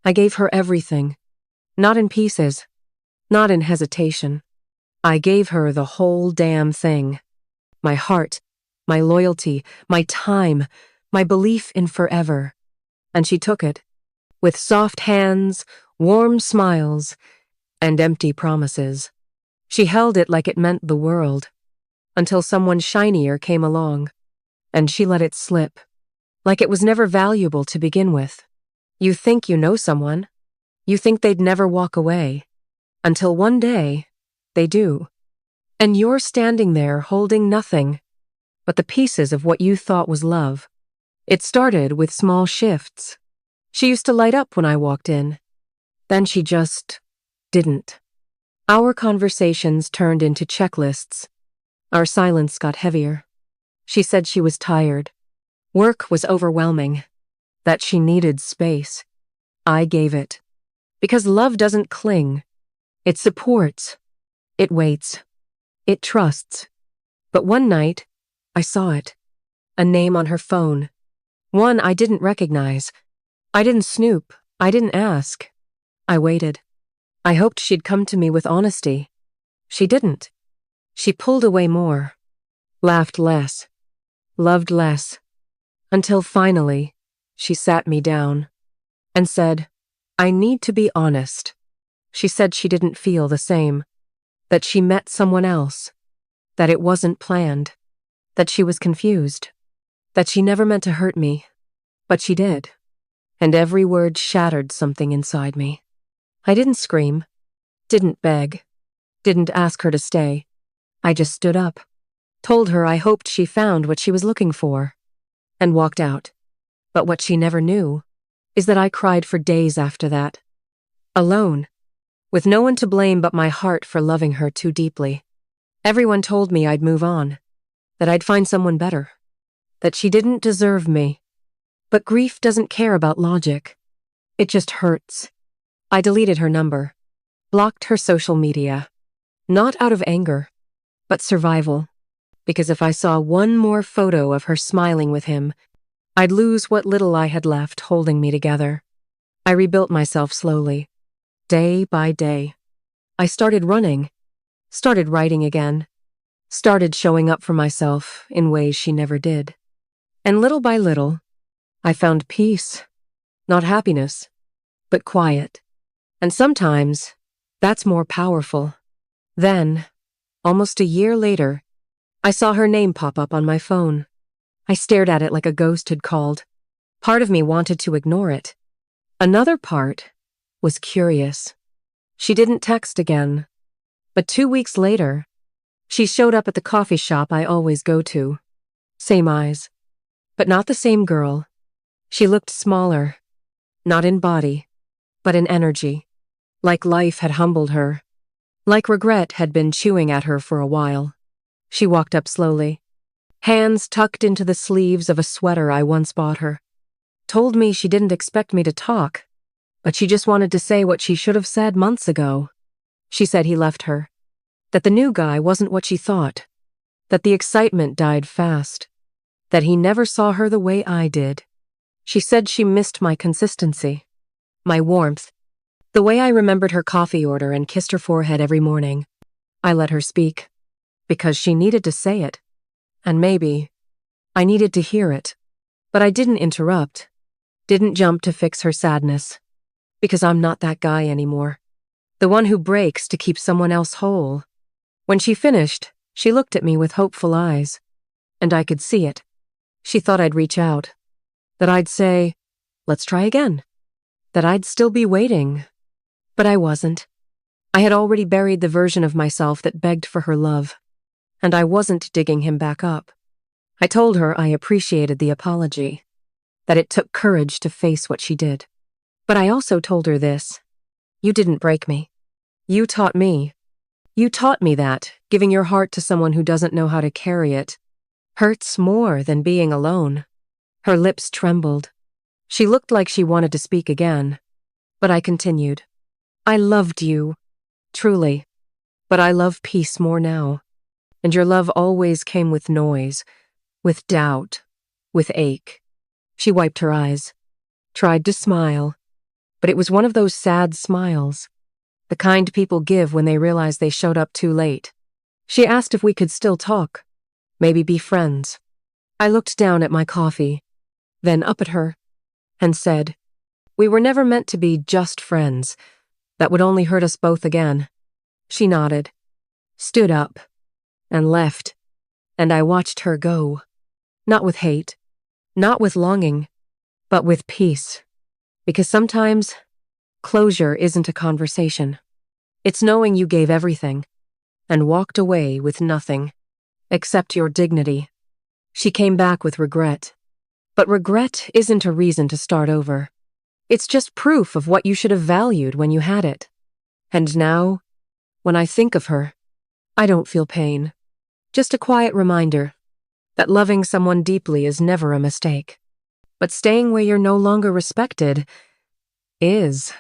I gave her everything. Not in pieces. Not in hesitation. I gave her the whole damn thing. My heart, my loyalty, my time, my belief in forever. And she took it. With soft hands, warm smiles, and empty promises. She held it like it meant the world. Until someone shinier came along. And she let it slip. Like it was never valuable to begin with. You think you know someone. You think they'd never walk away. Until one day, they do. And you're standing there holding nothing but the pieces of what you thought was love. It started with small shifts. She used to light up when I walked in. Then she just didn't. Our conversations turned into checklists. Our silence got heavier. She said she was tired. Work was overwhelming. That she needed space. I gave it. Because love doesn't cling. It supports. It waits. It trusts. But one night, I saw it. A name on her phone. One I didn't recognize. I didn't snoop. I didn't ask. I waited. I hoped she'd come to me with honesty. She didn't. She pulled away more. Laughed less. Loved less. Until finally, she sat me down. And said, I need to be honest. She said she didn't feel the same. That she met someone else. That it wasn't planned. That she was confused. That she never meant to hurt me. But she did. And every word shattered something inside me. I didn't scream. Didn't beg. Didn't ask her to stay. I just stood up. Told her I hoped she found what she was looking for. And walked out. But what she never knew is that I cried for days after that. Alone. With no one to blame but my heart for loving her too deeply. Everyone told me I'd move on. That I'd find someone better. That she didn't deserve me. But grief doesn't care about logic. It just hurts. I deleted her number. Blocked her social media. Not out of anger, but survival. Because if I saw one more photo of her smiling with him, I'd lose what little I had left holding me together. I rebuilt myself slowly. Day by day. I started running. Started writing again. Started showing up for myself in ways she never did. And little by little, I found peace. Not happiness, but quiet. And sometimes, that's more powerful. Then, almost a year later, I saw her name pop up on my phone. I stared at it like a ghost had called. Part of me wanted to ignore it. Another part was curious. She didn't text again. But 2 weeks later, she showed up at the coffee shop I always go to. Same eyes. But not the same girl. She looked smaller. Not in body, but in energy. Like life had humbled her. Like regret had been chewing at her for a while. She walked up slowly. Hands tucked into the sleeves of a sweater I once bought her. Told me she didn't expect me to talk, but she just wanted to say what she should have said months ago. She said he left her. That the new guy wasn't what she thought. That the excitement died fast. That he never saw her the way I did. She said she missed my consistency. My warmth. The way I remembered her coffee order and kissed her forehead every morning. I let her speak. Because she needed to say it. And maybe I needed to hear it. But I didn't interrupt. Didn't jump to fix her sadness. Because I'm not that guy anymore. The one who breaks to keep someone else whole. When she finished, she looked at me with hopeful eyes. And I could see it. She thought I'd reach out. That I'd say, let's try again. That I'd still be waiting. But I wasn't. I had already buried the version of myself that begged for her love. And I wasn't digging him back up. I told her I appreciated the apology. That it took courage to face what she did. But I also told her this. You didn't break me. You taught me. You taught me that giving your heart to someone who doesn't know how to carry it hurts more than being alone. Her lips trembled. She looked like she wanted to speak again. But I continued. I loved you. Truly. But I love peace more now. And your love always came with noise, with doubt, with ache. She wiped her eyes. Tried to smile. but it was one of those sad smiles, the kind people give when they realize they showed up too late. She asked if we could still talk, maybe be friends. I looked down at my coffee, then up at her, and said, "We were never meant to be just friends. That would only hurt us both again." She nodded, stood up, and left, and I watched her go. Not with hate, not with longing, but with peace. Because sometimes, closure isn't a conversation. It's knowing you gave everything, and walked away with nothing, except your dignity. She came back with regret. But regret isn't a reason to start over. It's just proof of what you should have valued when you had it. And now, when I think of her, I don't feel pain. Just a quiet reminder that loving someone deeply is never a mistake. But staying where you're no longer respected is.